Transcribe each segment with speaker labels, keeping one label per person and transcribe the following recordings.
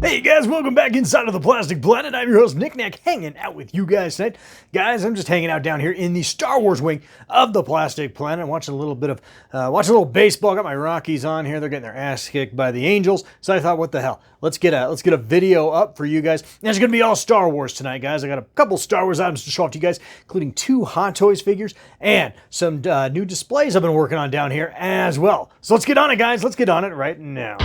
Speaker 1: Hey guys, welcome back inside of the Plastic Planet. I'm your host, Nick Nack, hanging out with you guys tonight. Guys, I'm just hanging out down here in the Star Wars wing of the Plastic Planet. I'm watching a little bit of, watching a little baseball. Got my Rockies on here. They're getting their ass kicked by the Angels. So I thought, what the hell? Let's get a video up for you guys. And it's gonna be all Star Wars tonight, guys. I got a couple Star Wars items to show off to you guys, including 2 Hot Toys figures and some new displays I've been working on down here as well. So let's get on it, guys. Let's get on it right now.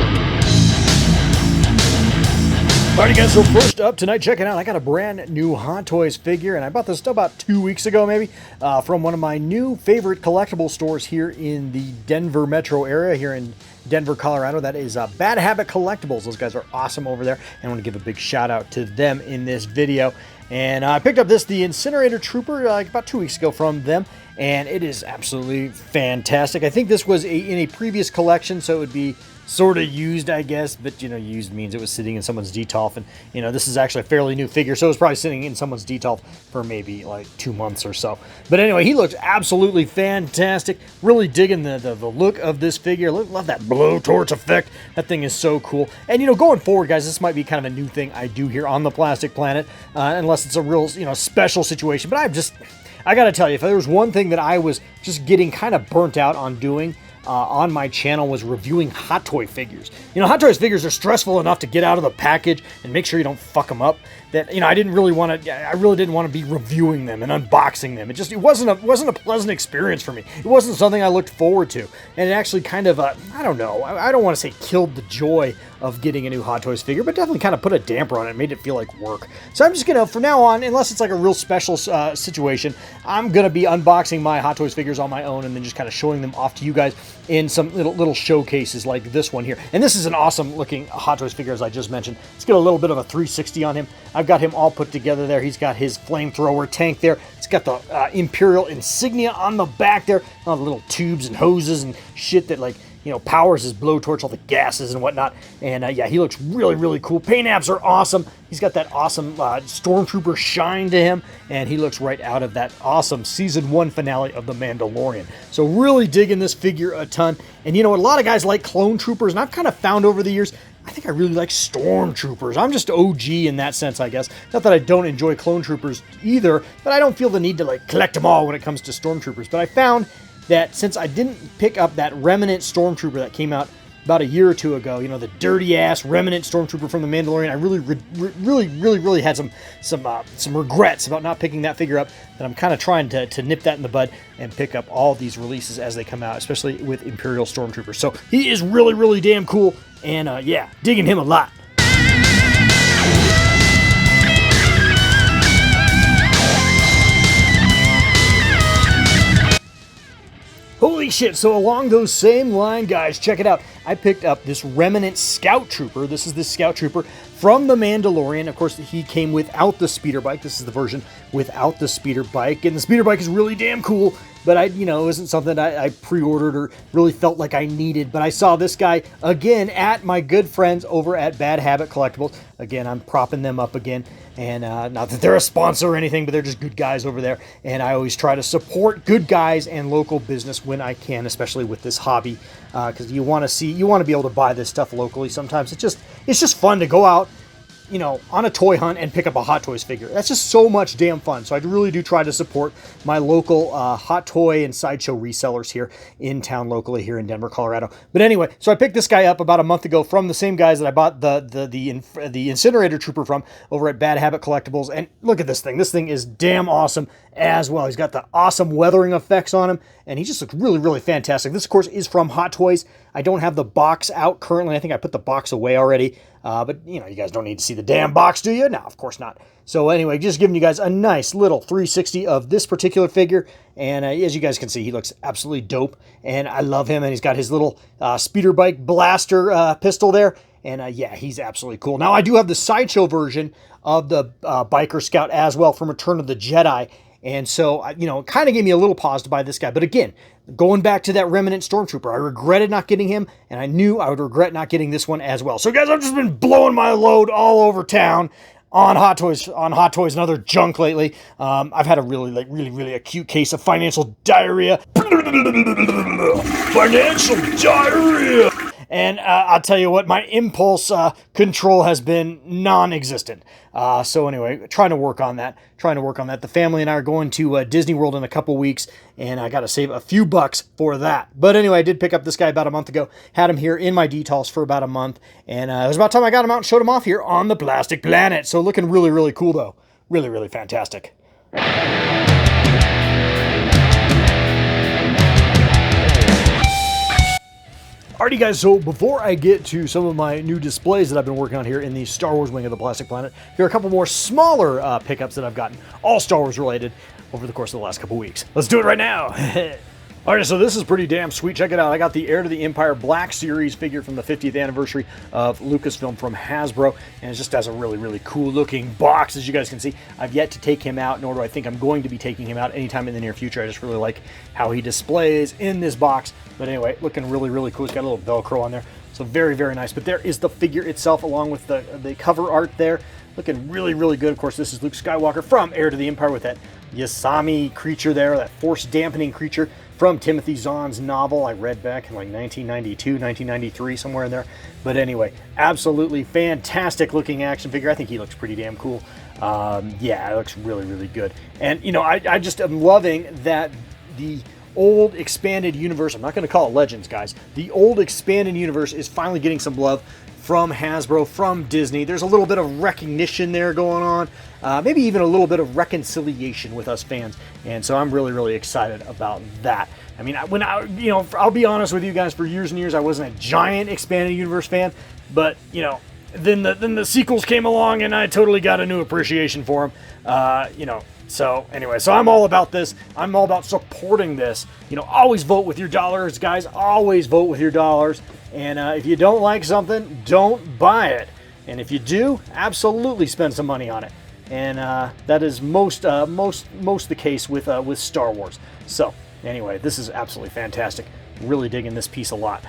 Speaker 1: Alright guys, so first up tonight, check it out. I got a brand new Hot Toys figure, and I bought this about 2 weeks ago maybe, from one of my new favorite collectible stores here in the Denver metro area, here in Denver, Colorado. That is Bad Habit Collectibles. Those guys are awesome over there, and I want to give a big shout out to them in this video. And I picked up the Incinerator Trooper about 2 weeks ago from them, and it is absolutely fantastic. I think this was in a previous collection, so it would be sort of used, I guess, but, you know, used means it was sitting in someone's detolf, and, you know, this is actually a fairly new figure, so it was probably sitting in someone's detolf for maybe, like, 2 months or so. But anyway, he looks absolutely fantastic. Really digging the look of this figure. Love that blowtorch effect. That thing is so cool. And, you know, going forward, guys, this might be kind of a new thing I do here on the Plastic Planet, unless it's a real, you know, special situation. But I gotta tell you, if there was one thing that I was just getting kind of burnt out on doing, on my channel, was reviewing Hot Toy figures. You know, Hot Toys figures are stressful enough to get out of the package and make sure you don't fuck them up, that, you know, I really didn't want to be reviewing them and unboxing them. It wasn't a pleasant experience for me. It wasn't something I looked forward to, and it actually kind of, I don't know, I don't want to say killed the joy of getting a new Hot Toys figure, but definitely kind of put a damper on it and made it feel like work. So I'm just gonna, from now on, unless it's like a real special situation, I'm gonna be unboxing my Hot Toys figures on my own and then just kind of showing them off to you guys in some little showcases like this one here. And this is an awesome looking Hot Toys figure, as I just mentioned. It's got a little bit of a 360 on him. I've got him all put together there. He's got his flamethrower tank there. It's got the Imperial insignia on the back there. All the little tubes and hoses and shit that, like, you know, powers his blowtorch, all the gases and whatnot. And yeah, he looks really, really cool. Paint apps are awesome. He's got that awesome Stormtrooper shine to him, and he looks right out of that awesome Season 1 finale of The Mandalorian. So really digging this figure a ton. And you know, a lot of guys like clone troopers, and I've kind of found over the years, I think I really like Stormtroopers. I'm just OG in that sense, I guess. Not that I don't enjoy clone troopers either, but I don't feel the need to, like, collect them all when it comes to Stormtroopers. But I found that since I didn't pick up that Remnant Stormtrooper that came out about a year or two ago, you know, the dirty-ass Remnant Stormtrooper from The Mandalorian, I really had some regrets about not picking that figure up, that I'm kind of trying to nip that in the bud and pick up all these releases as they come out, especially with Imperial Stormtrooper. So he is really damn cool, and yeah, digging him a lot. Holy shit, so along those same line, guys, check it out. I picked up this Remnant Scout Trooper. This is the Scout Trooper from The Mandalorian. Of course, he came without the speeder bike. This is the version without the speeder bike. And the speeder bike is really damn cool, but you know, it wasn't something I pre-ordered or really felt like I needed. But I saw this guy again at my good friends over at Bad Habit Collectibles. Again, I'm propping them up again. And not that they're a sponsor or anything, but they're just good guys over there. And I always try to support good guys and local business when I can, especially with this hobby, because you want to be able to buy this stuff locally. Sometimes it's just fun to go out, you know, on a toy hunt and pick up a Hot Toys figure. That's just so much damn fun. So I really do try to support my local Hot Toy and Sideshow resellers here in town locally here in Denver, Colorado. But anyway, so I picked this guy up about a month ago from the same guys that I bought the Incinerator Trooper from over at Bad Habit Collectibles. And look at this thing. This thing is damn awesome as well. He's got the awesome weathering effects on him, and he just looks really fantastic. This, of course, is from Hot Toys. I don't have the box out currently. I think I put the box away already. But, you know, you guys don't need to see the damn box, do you? No, of course not. So anyway, just giving you guys a nice little 360 of this particular figure. And as you guys can see, he looks absolutely dope. And I love him. And he's got his little speeder bike blaster pistol there. And yeah, he's absolutely cool. Now, I do have the Sideshow version of the Biker Scout as well from Return of the Jedi. And so, you know, it kind of gave me a little pause to buy this guy. But again, going back to that Remnant Stormtrooper, I regretted not getting him, and I knew I would regret not getting this one as well. So, guys, I've just been blowing my load all over town on Hot Toys and other junk lately. I've had a really acute case of financial diarrhea. Financial diarrhea! And I'll tell you what, my impulse control has been non-existent. So anyway, trying to work on that. The family and I are going to Disney World in a couple weeks, and I got to save a few bucks for that. But anyway, I did pick up this guy about a month ago. Had him here in my detals for about a month, and it was about time I got him out and showed him off here on the Plastic Planet. So looking really, really cool, though. Really, really fantastic. Alrighty guys, so before I get to some of my new displays that I've been working on here in the Star Wars wing of the Plastic Planet, here are a couple more smaller pickups that I've gotten, all Star Wars related, over the course of the last couple weeks. Let's do it right now! Alright, so this is pretty damn sweet. Check it out. I got the Heir to the Empire Black Series figure from the 50th anniversary of Lucasfilm from Hasbro, and it just has a really, really cool looking box, as you guys can see. I've yet to take him out, nor do I think I'm going to be taking him out anytime in the near future. I just really like how he displays in this box. But anyway, looking really, really cool. It's got a little Velcro on there, so very, very nice. But there is the figure itself, along with the cover art there. Looking really, really good. Of course, this is Luke Skywalker from Heir to the Empire with that Yasami creature there, that force-dampening creature from Timothy Zahn's novel I read back in like 1992, 1993, somewhere in there. But anyway, absolutely fantastic looking action figure. I think he looks pretty damn cool. Yeah, it looks really, really good. And, you know, I just am loving that the old expanded universe, I'm not going to call it Legends, guys. The old expanded universe is finally getting some love from Hasbro, from Disney. There's a little bit of recognition there going on, maybe even a little bit of reconciliation with us fans, and so I'm really, really excited about that. I mean, I'll be honest with you guys, for years and years I wasn't a giant expanded universe fan, but you know, then the sequels came along and I totally got a new appreciation for them. You know, so anyway, so I'm all about this. I'm all about supporting this. You know, always vote with your dollars, guys. Always vote with your dollars. And if you don't like something, don't buy it. And if you do, absolutely spend some money on it. And that is most the case with Star Wars. So anyway, this is absolutely fantastic. Really digging this piece a lot.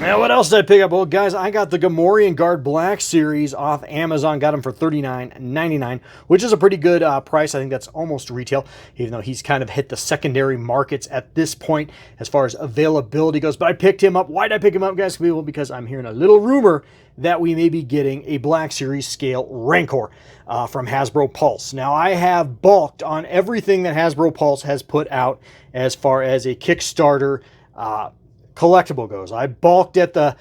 Speaker 1: Now, what else did I pick up? Well, guys, I got the Gamorean Guard Black Series off Amazon. Got him for $39.99, which is a pretty good price. I think that's almost retail, even though he's kind of hit the secondary markets at this point as far as availability goes. But I picked him up. Why did I pick him up, guys? Well, because I'm hearing a little rumor that we may be getting a Black Series scale Rancor from Hasbro Pulse. Now, I have balked on everything that Hasbro Pulse has put out as far as a Kickstarter collectible goes. I balked at the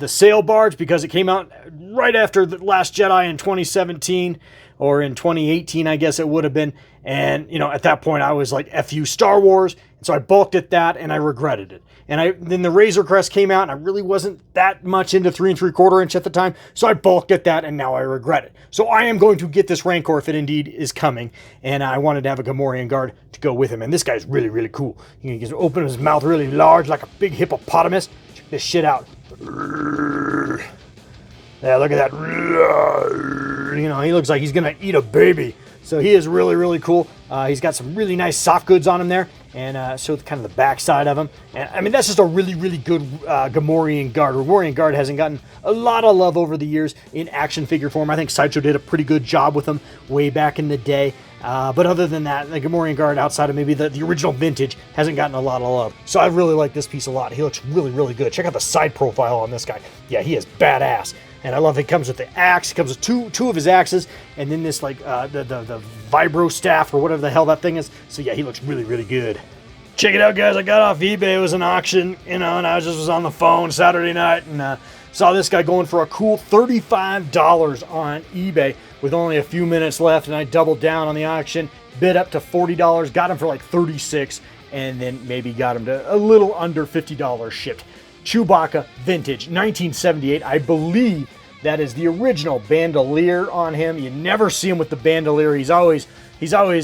Speaker 1: sail barge because it came out right after The Last Jedi in 2017 or in 2018, I guess it would have been. And, you know, at that point I was like, F you Star Wars. And so I balked at that and I regretted it. And then the Razor Crest came out and I really wasn't that much into 3 3/4 inch at the time. So I balked at that and now I regret it. So I am going to get this Rancor if it indeed is coming. And I wanted to have a Gamorean Guard to go with him. And this guy's really, really cool. He can open his mouth really large like a big hippopotamus. Check this shit out. Yeah, look at that. You know, he looks like he's going to eat a baby. So he is really, really cool. He's got some really nice soft goods on him there, and show kind of the backside of him. And I mean, that's just a really, really good Gamorean Guard. Gamorean Guard hasn't gotten a lot of love over the years in action figure form. I think Sideshow did a pretty good job with them way back in the day. But other than that, the Gamorean Guard, outside of maybe the original Vintage, hasn't gotten a lot of love. So I really like this piece a lot. He looks really, really good. Check out the side profile on this guy. Yeah, he is badass. And I love it comes with the axe. It comes with two of his axes, and then this like the vibro staff or whatever the hell that thing is. So yeah, he looks really, really good. Check it out, guys. I got off eBay. It was an auction, you know, and I was on the phone Saturday night and saw this guy going for a cool $35 on eBay with only a few minutes left, and I doubled down on the auction, bid up to $40, got him for like $36, and then maybe got him to a little under $50 shipped. Chewbacca Vintage, 1978. I believe that is the original bandolier on him. You never see him with the bandolier. He's always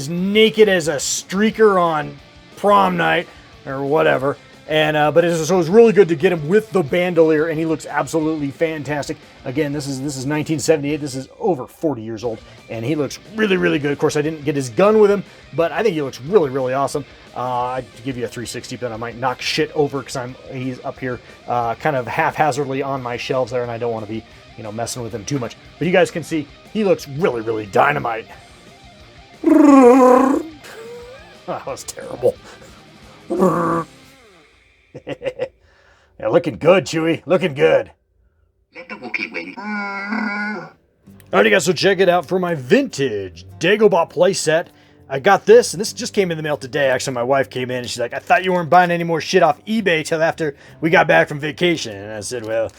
Speaker 1: naked as a streaker on prom night or whatever. And but it was really good to get him with the bandolier, and he looks absolutely fantastic. Again, this is 1978. This is over 40 years old, and he looks really, really good. Of course, I didn't get his gun with him, but I think he looks really, really awesome. I'd give you a 360, but I might knock shit over because he's up here kind of haphazardly on my shelves there, and I don't want to be, you know, messing with him too much. But you guys can see he looks really, really dynamite. That was terrible. Yeah, looking good, Chewie. Looking good.
Speaker 2: Let the Wookiee win.
Speaker 1: Alrighty, guys, so check it out for my vintage Dagobah playset. I got this, and this just came in the mail today. Actually, my wife came in, and she's like, I thought you weren't buying any more shit off eBay till after we got back from vacation. And I said, well,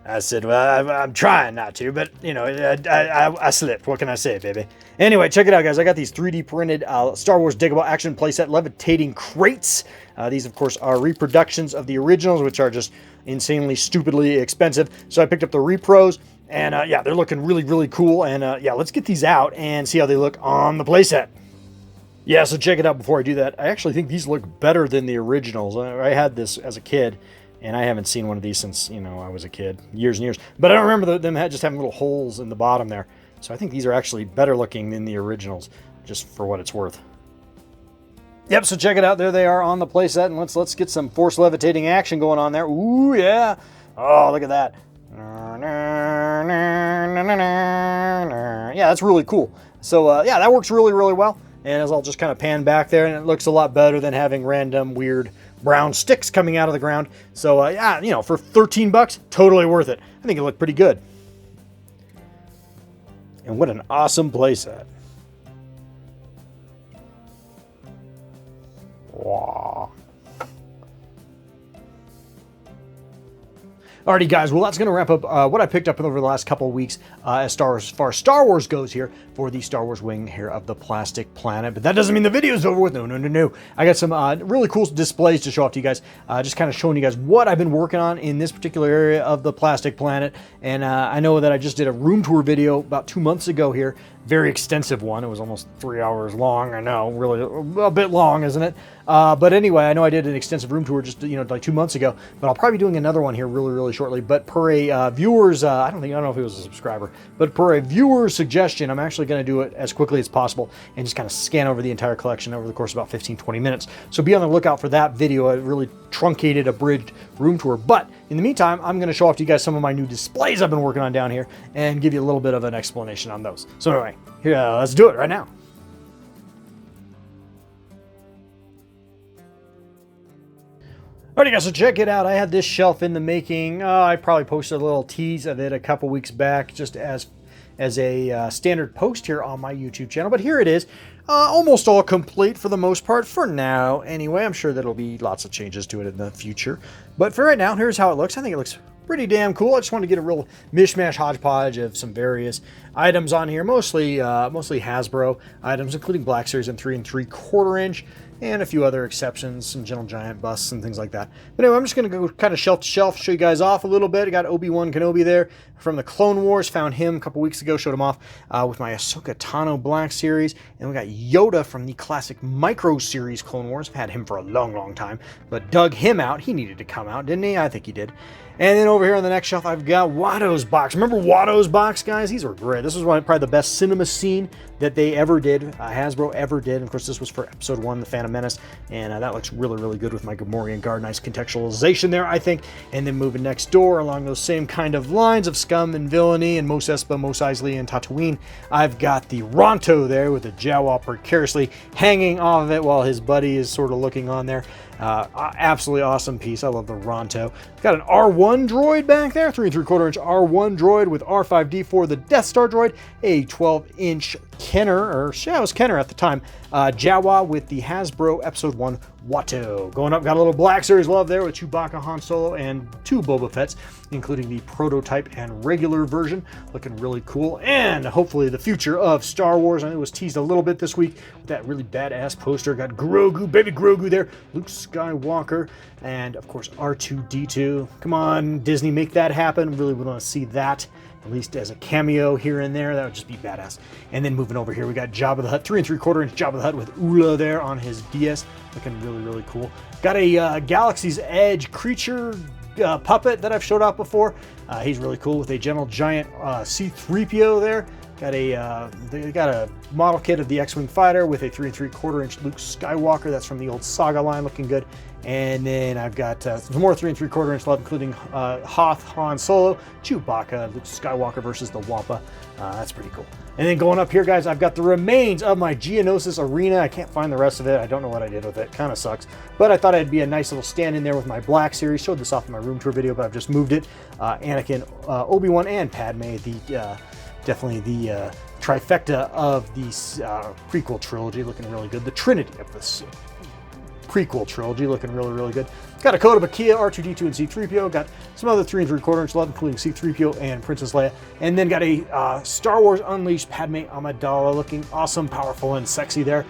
Speaker 1: I'm trying not to, but, you know, I slipped. What can I say, baby? Anyway, check it out, guys. I got these 3D printed Star Wars Dagobah action playset levitating crates. These, of course, are reproductions of the originals, which are just insanely, stupidly expensive. So I picked up the repros, and yeah, they're looking really, really cool. And yeah, let's get these out and see how they look on the playset. Yeah, so check it out before I do that. I actually think these look better than the originals. I had this as a kid, and I haven't seen one of these since, you know, I was a kid, years and years. But I don't remember them just having little holes in the bottom there. So I think these are actually better looking than the originals, just for what it's worth. Yep, so check it out. There they are on the playset, and let's get some force levitating action going on there. Ooh, yeah. Oh, look at that. Yeah, that's really cool. So, yeah, that works really, really well. And as I'll just kind of pan back there, and it looks a lot better than having random weird brown sticks coming out of the ground. So, yeah, you know, for 13 bucks, totally worth it. I think it looked pretty good. And what an awesome playset. Wow. Alrighty, guys, well, that's going to wrap up what I picked up over the last couple of weeks as far as Star Wars goes here for the Star Wars wing here of the Plastic Planet. But that doesn't mean the video's over with. No. I got some really cool displays to show off to you guys. Just kind of showing you guys what I've been working on in this particular area of the Plastic Planet. And I know that I just did a room tour video about 2 months ago here. Very extensive one. It was almost 3 hours long. I know, really a bit long, isn't it? But anyway, I know I did an extensive room tour just, you know, like 2 months ago, but I'll probably be doing another one here really, really shortly. But per a viewer's, I don't know if he was a subscriber, but per a viewer's suggestion, I'm actually going to do it as quickly as possible and just kind of scan over the entire collection over the course of about 15-20 minutes. So be on the lookout for that video, a really truncated, abridged room tour. But in the meantime, I'm going to show off to you guys some of my new displays I've been working on down here and give you a little bit of an explanation on those. So anyway, here, let's do it right now. Alrighty, guys, so check it out. I had this shelf in the making. I probably posted a little tease of it a couple weeks back just as a standard post here on my YouTube channel. But here it is, almost all complete for the most part for now. Anyway, I'm sure there'll be lots of changes to it in the future. But for right now, here's how it looks. I think it looks pretty damn cool. I just want to get a real mishmash hodgepodge of some various items on here, mostly Hasbro items, including Black Series and 3 3/4 inch, and a few other exceptions, some Gentle Giant busts and things like that. But anyway, I'm just going to go kind of shelf to shelf, show you guys off a little bit. I got Obi-Wan Kenobi there from the Clone Wars. Found him a couple weeks ago, showed him off with my Ahsoka Tano Black Series. And we got Yoda from the classic Micro Series Clone Wars. I've had him for a long, long time, but dug him out. He needed to come out, didn't he? I think he did. And then over here on the next shelf, I've got Watto's box. Remember Watto's box, guys? These were great. This was probably the best cinema scene that they ever did, Hasbro ever did. And of course, this was for Episode 1, The Phantom Menace. And that looks really, really good with my Gamorean guard. Nice contextualization there, I think. And then moving next door along those same kind of lines of scum and villainy and Mos Espa, Mos Eisley, and Tatooine, I've got the Ronto there with the Jawa precariously hanging off of it while his buddy is sort of looking on there. Absolutely awesome piece. I love the Ronto. Got an R1 droid back there, 3 3/4 inch R1 droid with R5D4, the Death Star droid, a 12-inch Kenner, or yeah, it was Kenner at the time, Jawa with the Hasbro Episode 1 Watto. Going up, got a little Black Series love there with Chewbacca, Han Solo, and 2 Boba Fett's, including the prototype and regular version. Looking really cool, and hopefully the future of Star Wars. I know it was teased a little bit this week with that really badass poster. Got Grogu, baby Grogu there, Luke Skywalker, and of course R2-D2. Come on, Disney, make that happen. Really want to see that, at least as a cameo here and there. That would just be badass. And then moving over here, we got Jabba the Hutt, 3 3/4 inch Jabba the Hutt with Ula there on his DS. Looking really, really cool. Got a Galaxy's Edge creature puppet that I've showed off before. He's really cool with a Gentle Giant C-3PO there. They got a model kit of the X-Wing fighter with a 3 3/4 inch Luke Skywalker. That's from the old Saga line, looking good. And then I've got some more 3 3/4 inch love, including Hoth, Han Solo, Chewbacca, Luke Skywalker versus the Wampa. That's pretty cool. And then going up here, guys, I've got the remains of my Geonosis Arena. I can't find the rest of it. I don't know what I did with it. Kind of sucks. But I thought it'd be a nice little stand in there with my Black Series. Showed this off in my room tour video, but I've just moved it. Anakin, Obi-Wan, and Padme. Definitely the trifecta of the prequel trilogy, looking really good. The trinity of this prequel trilogy, looking really, really good. Got a coat of Bakia, R2-D2, and C-3PO. Got some other 3 3/4-inch love, including C-3PO and Princess Leia. And then got a Star Wars Unleashed Padme Amidala, looking awesome, powerful, and sexy there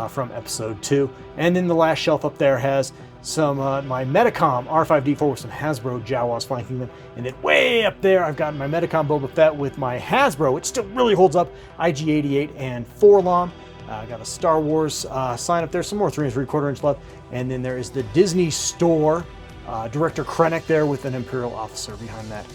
Speaker 1: from Episode 2. And then the last shelf up there has some my Metacom R5-D4 with some Hasbro Jawas flanking them. And then way up there, I've got my Metacom Boba Fett with my Hasbro. It still really holds up, IG-88 and 4-LOM. I got a Star Wars sign up there, some more 3 3/4-inch love. And then there is the Disney Store Director Krennic there with an Imperial officer behind that,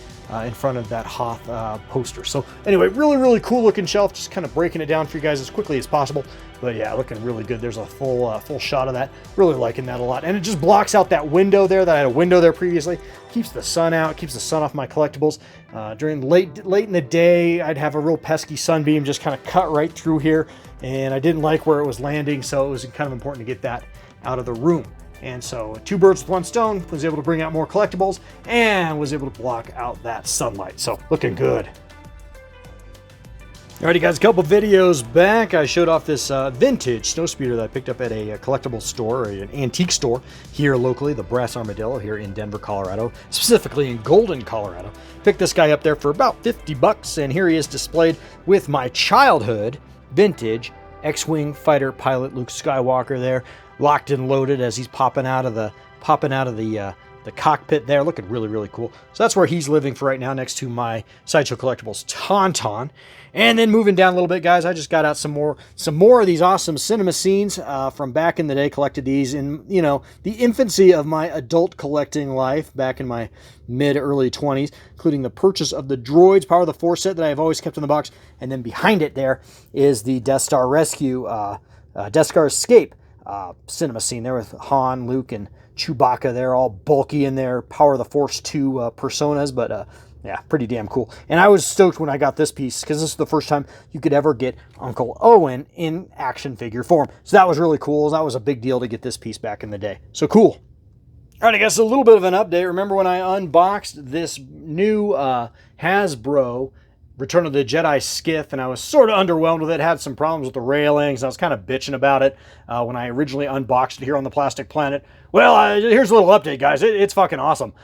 Speaker 1: in front of that Hoth poster. So anyway, really, really cool looking shelf. Just kind of breaking it down for you guys as quickly as possible. But yeah, looking really good. There's a full shot of that. Really liking that a lot. And it just blocks out that window there. That I had a window there previously. Keeps the sun out. Keeps the sun off my collectibles. During late in the day, I'd have a real pesky sunbeam just kind of cut right through here. And I didn't like where it was landing, so it was kind of important to get that out of the room. And so 2 birds with 1 stone, was able to bring out more collectibles and was able to block out that sunlight. So looking good. Alrighty guys, a couple videos back, I showed off this vintage snowspeeder that I picked up at a collectible store, or an antique store here locally, the Brass Armadillo here in Denver, Colorado, specifically in Golden, Colorado. Picked this guy up there for about 50 bucks, and here he is displayed with my childhood vintage X-Wing fighter pilot Luke Skywalker there, locked and loaded as he's popping out of the cockpit there, looking really, really cool. So that's where he's living for right now, next to my Sideshow Collectibles Tauntaun. And then moving down a little bit, guys, I just got out some more of these awesome cinema scenes from back in the day. Collected these in, you know, the infancy of my adult collecting life back in my mid-early 20s, including the purchase of the Droids Power of the Force set that I've always kept in the box. And then behind it there is the Death Star Rescue, Death Star Escape cinema scene there with Han, Luke, and Chewbacca. They're all bulky in their Power of the Force 2 personas, but yeah, pretty damn cool. And I was stoked when I got this piece because this is the first time you could ever get Uncle Owen in action figure form. So that was really cool. That was a big deal to get this piece back in the day. So cool. All right, I guess a little bit of an update. Remember when I unboxed this new Hasbro Return of the Jedi skiff, and I was sort of underwhelmed with it. Had some problems with the railings. I was kind of bitching about it when I originally unboxed it here on the Plastic Planet. Well, here's a little update, guys. It's fucking awesome.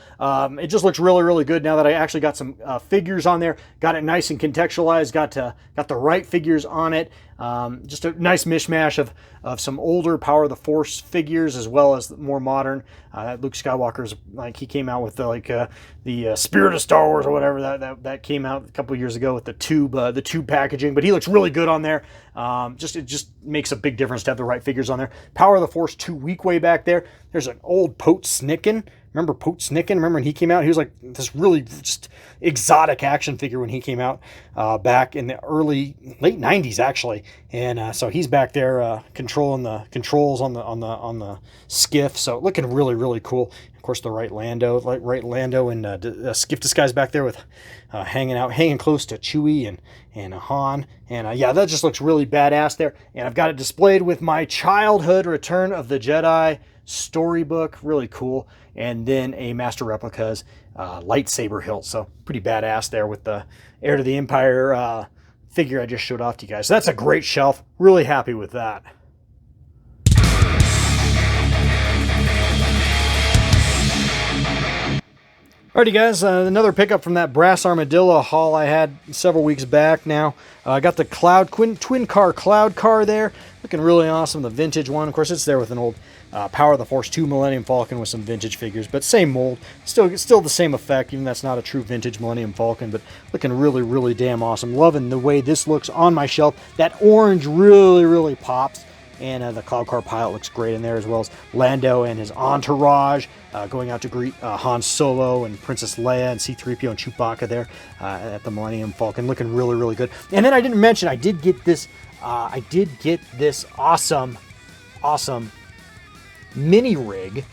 Speaker 1: It just looks really, really good now that I actually got some figures on there. Got it nice and contextualized. Got the right figures on it. Just a nice mishmash of some older Power of the Force figures as well as more modern. Luke Skywalker's, like, he came out with the Spirit of Star Wars or whatever that came out a couple years ago with the tube packaging. But he looks really good on there. It just makes a big difference to have the right figures on there. Power of the Force 2 week way back there. There's an old Pote Snicken. Remember Pote Snicken? Remember when he came out? He was like this really just exotic action figure when he came out back in the late 90s actually. And so he's back there controlling the controls on the skiff. So looking really, really cool. Of course, the right Lando and skiff disguise back there with hanging close to Chewie and Han. And yeah, that just looks really badass there. And I've got it displayed with my childhood Return of the Jedi storybook, really cool. And then a Master Replicas lightsaber hilt. So pretty badass there with the Heir to the Empire figure I just showed off to you guys. So that's a great shelf. Really happy with that. Alrighty guys, another pickup from that Brass Armadillo haul I had several weeks back now. I got the twin car Cloud car there. Looking really awesome, the vintage one. Of course, it's there with an old Power of the Force 2 Millennium Falcon with some vintage figures, but same mold. Still the same effect, even that's not a true vintage Millennium Falcon, but looking really, really damn awesome. Loving the way this looks on my shelf. That orange really, really pops. And the Cloud Car pilot looks great in there, as well as Lando and his entourage going out to greet Han Solo and Princess Leia and C-3PO and Chewbacca there at the Millennium Falcon. Looking really, really good. And then I didn't mention, I did get this awesome mini rig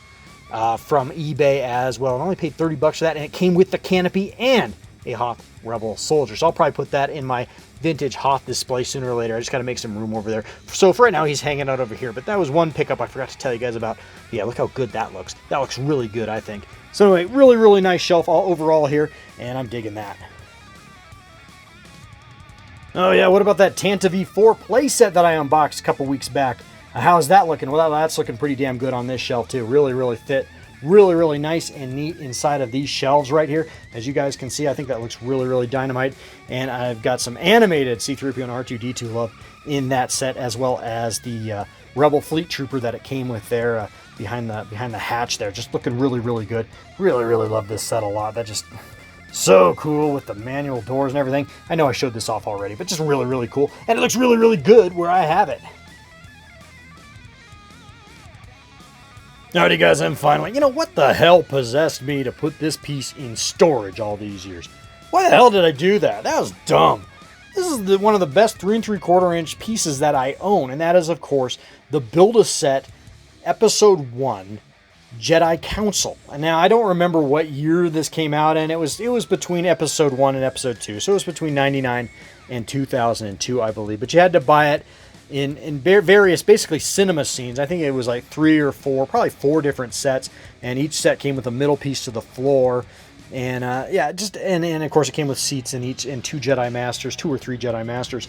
Speaker 1: from eBay as well. I only paid 30 bucks for that, and it came with the canopy and a Hoth Rebel soldier. So I'll probably put that in my vintage Hoth display sooner or later. I just got to make some room over there. So for right now, he's hanging out over here. But that was one pickup I forgot to tell you guys about. Yeah, look how good that looks. That looks really good, I think. So anyway, really, really nice shelf overall here, and I'm digging that. Oh yeah, what about that Tantavi 4 playset that I unboxed a couple weeks back? How's that looking? Well, that's looking pretty damn good on this shelf too. Really, really fit. Really, really nice and neat inside of these shelves right here. As you guys can see, I think that looks really, really dynamite. And I've got some animated C-3PO and R2-D2 love in that set, as well as the Rebel Fleet Trooper that it came with there behind the hatch there. Just looking really, really good. Really, really love this set a lot. That just so cool with the manual doors and everything. I know I showed this off already, but just really, really cool. And it looks really, really good where I have it. Alrighty guys, and finally, you know, what the hell possessed me to put this piece in storage all these years? Why the hell did I do that? That was dumb. This is one of the best 3 3/4 inch pieces that I own, and that is, of course, the Build-A-Set Episode 1 Jedi Council. And now, I don't remember what year this came out in. It was between Episode 1 and Episode 2, so it was between 99 and 2002, I believe. But you had to buy it in various, basically, cinema scenes. I think it was like 3 or 4, probably 4 different sets, and each set came with a middle piece to the floor. And yeah, and of course it came with seats in each, and 2 Jedi Masters, 2 or 3 Jedi Masters.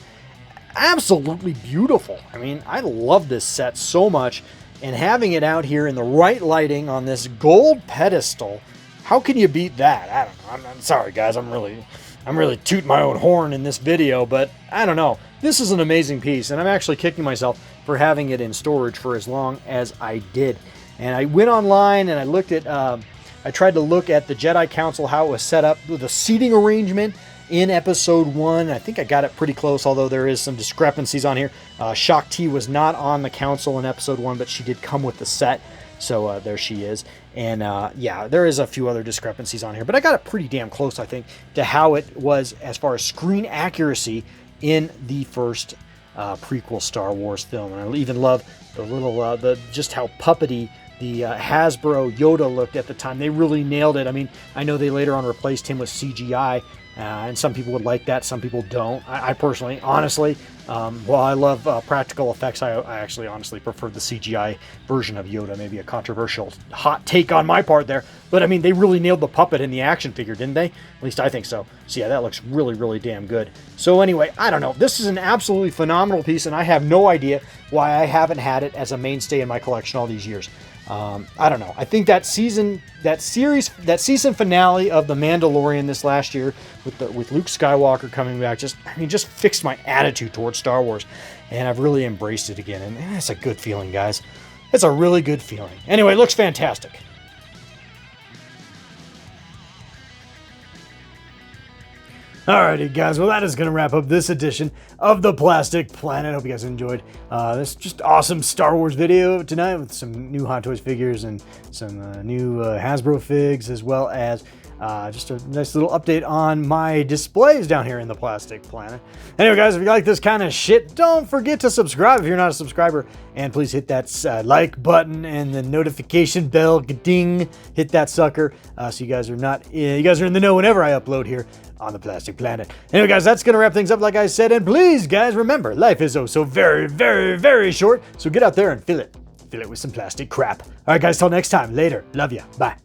Speaker 1: Absolutely beautiful. I mean, I love this set so much, and having it out here in the right lighting on this gold pedestal, how can you beat that? I don't know. I'm sorry guys, I'm really tooting my own horn in this video, but I don't know. This is an amazing piece, and I'm actually kicking myself for having it in storage for as long as I did. And I went online and I looked at, I tried to look at the Jedi Council, how it was set up with the seating arrangement in Episode 1. I think I got it pretty close, although there is some discrepancies on here. Shaak Ti was not on the Council in Episode 1, but she did come with the set. So there she is. And yeah, there is a few other discrepancies on here, but I got it pretty damn close, I think, to how it was as far as screen accuracy in the first prequel Star Wars film. And I even love the little, just how puppety the Hasbro Yoda looked at the time. They really nailed it. I mean, I know they later on replaced him with CGI, and some people would like that, some people don't. I personally, honestly, while I love practical effects, I actually honestly prefer the CGI version of Yoda. Maybe a controversial hot take on my part there, but I mean, they really nailed the puppet in the action figure, didn't they? At least I think so. So yeah, that looks really, really damn good. So anyway, I don't know. This is an absolutely phenomenal piece, and I have no idea why I haven't had it as a mainstay in my collection all these years. I don't know. I think that season finale of The Mandalorian this last year with Luke Skywalker coming back just fixed my attitude towards Star Wars, and I've really embraced it again. And it's a good feeling, guys. It's a really good feeling. Anyway, it looks fantastic. Alrighty guys, well that is going to wrap up this edition of the Plastic Planet. Hope you guys enjoyed this just awesome Star Wars video tonight with some new Hot Toys figures and some new Hasbro figs, as well as just a nice little update on my displays down here in the Plastic Planet. Anyway guys, if you like this kind of shit, don't forget to subscribe if you're not a subscriber, and please hit that like button and the notification bell, ding, hit that sucker, so you guys are in the know whenever I upload here on the Plastic Planet. Anyway guys, that's gonna wrap things up like I said, and please guys, remember, life is oh so very, very, very short, so get out there and fill it with some plastic crap. Alright guys, till next time, later, love ya, bye.